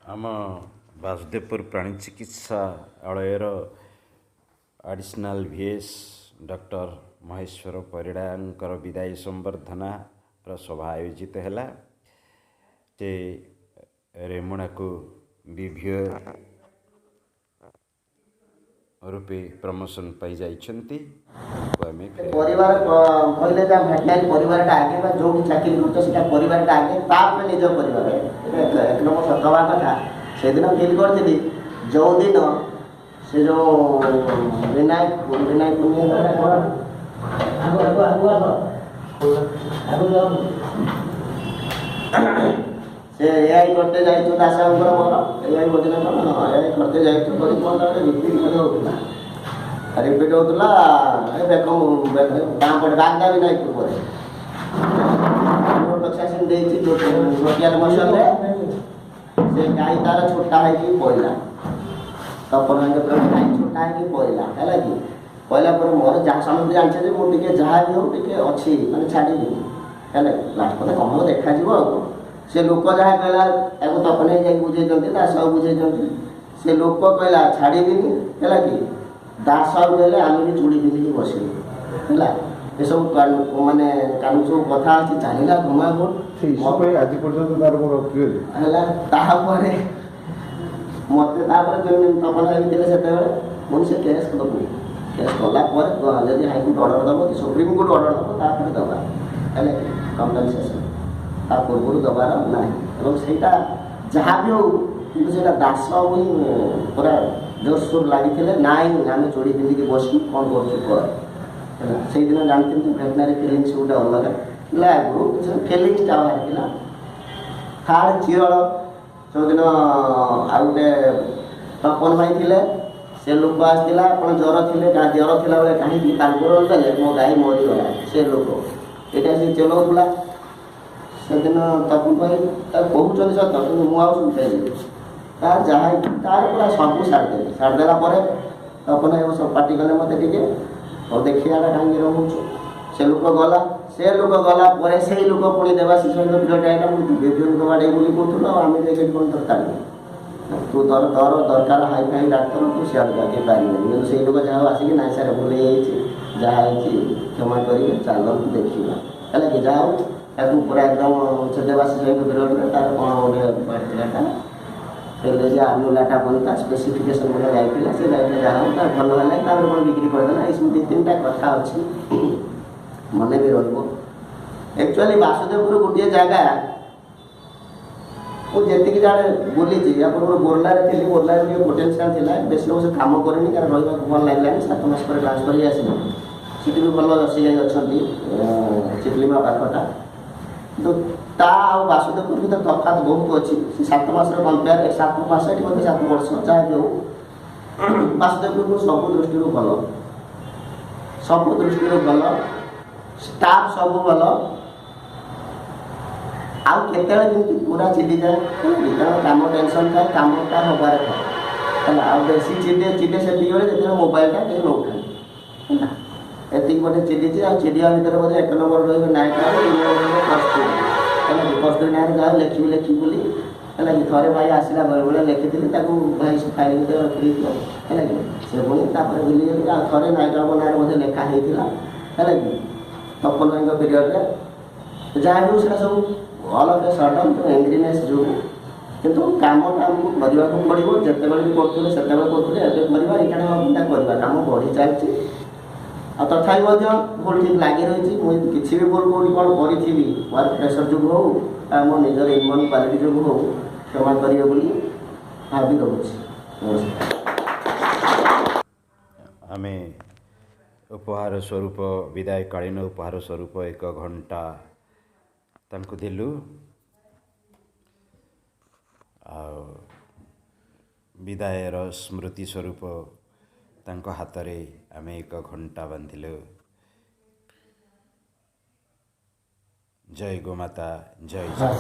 आम बासुदेवपुर प्राणी चिकित्सालयर additional VS doctor Maheswar Parida विदायी संबर्धना सभा आयोजित है। से रेमुणा को विभीय रूपे प्रमोशन पाई जाइछंती। परिवार कहले जा भेटनारी परिवार टा आगे बा जो भी चाकरी करतो सेटा परिवार टा आगे तापर निज परिवार एक नंबर सतवा कथा से दिन फील करथिली जो दिन से जो विनायक पुण्य से एआई करते जाई तो दासांकर मोर एआई बदले न एआई करते जाई तो बड़ी कोन रिपीट करे होतला रिपीट होतला ए बेकम काम पर गांधा भी नहीं करे प्रशासन देछि लोटियाल मसल रे से गाय तार छोटा है कि पइला तपर के प्रभु गाय छोटा है कि पइला हैला कि पइला पर मोर जहा सामग्री जानछे जे मो टिके जहा भी हो टिके अछि माने छाडी दी हैला लास्ट पते कमल देखा जीवो से लोक जहा कहला एगो तपने जाई बुझे जंती दास बुझे जंती से लोक कहला छाडी दिनी हैला कि दास बेले आमे भी चुड़ी दिली बसी हैला ए सब माने कानु सब कथा अछि जानिला घुमा गो ठीक आज पर्यंत तार मोर क्लियर हैला ताहा परे मते तापर जमीन तपना दिले सेते मन से केस कला पर यदि हाई कोर्ट ऑर्डर दबो कि सुप्रीम कोर्ट ऑर्डर दबो तापर दबा हैला कंपनसेशन ता पूर्व दबार ना और सेटा जहाँ भी हो कि सेटा दास मुई पूरा जोर सोर लगी नाई आम चोरी पिंधिक बस कौन कर से दिन जानते भेटनारी फिलिंग्स गोटे अलग आगु फिलिंग्सटा बाहर थार्ड चिरल जो दिन आउ गोटे तपन भाई थे से लोक आसला आप ज्वर थे ज्वर थी बेले कहीं कानपुर देले मो गाई मरीगला से लोक यहाँ से चलाऊला से दिन तपन भाई कहते सत कि मुझे तार जहाँ तार पूरा सब सारदेला तपन सब पार्टी कले मत और देखिए कहीं रोच से लोक गला से लोक पुणी देवा शिशु पीरियड मुझे बाड़े बोली कहूँ आम कौन दरकार तू दर दर दरकार हाई फाई डाक्तर तू सियाड़ जाके पारे से लोक जहाँ आसिक ना सारे भूल जहाँ क्षमा करेंगे चल देखा है कि जाओ पूरा एकदम से देवा शिशु पीरियड तार कौन गोटे जे आनुलाटा बनता स्पेसिफिकेशन बोला जाइला से जाइले जहाँ तार भल है तार कौन बिक्री करदेला ये सब 2-3टा कथा अच्छी मन भी रही एक्चुअली वासुदेवपुर गोटे जगह मुझे जाने बुली बोर्ला थी बोर्ला पोटेनसीआल थी बेस लोग से कम करेनि कारण रहा भल लगे 7 मास पर ट्रांसफर आस भी भल दर्शी गाई अच्छा चिपलिमा पाखटा तो ता वासुदेवपुर भर तफात बहुत अच्छी 7 मास कंपेयर 7 मास 7 वर्ष जहाँ भी हो वासुदेवपुर सब दृष्टि भल सब दृष्टि भल स्टाफ सब भल आते पूरा चिड़ी जाए कारण कम टेंशन थाए कमटा हबार था बेसी चिड़े से जो मोबाइलटा कहीं न उठा एति गोटे चिड़ी आ चिड़िया भितर बोले 1 नंबर रही नायिका कस्तूरी नायक जाओ लेखी बोली है कि थे भाई आसला बेले बेले लिखी भाई फाइल रखी है कि से पुणी बुली थे नायिका ना बोधे लेखा होता है कि तपन भाई पीरियड जहाँ भी से सब ऑल ऑफ ए सडन तो एंग्रीनेस जो किंतु कामटा आमको करने को पड़ो जिते भी करूँ से करवा कम बढ़ी चलती आ तथापि भूल ठीक लगी रही किसी भी भूल कौटी कौन करी वर्क प्रेसर जो हो मो निजर इम्यून क्वालिटी जो हो क्षमा करेंगे बोली भावी रोचे आम उपहार स्वरूप विदायकालीन उपहार स्वरूप 1 घंटा तांको दिलु विदायर स्मृति स्वरूप तांको हाथ रे आमे 1 घंटा बांधिलु। जय गोमाता जय जय।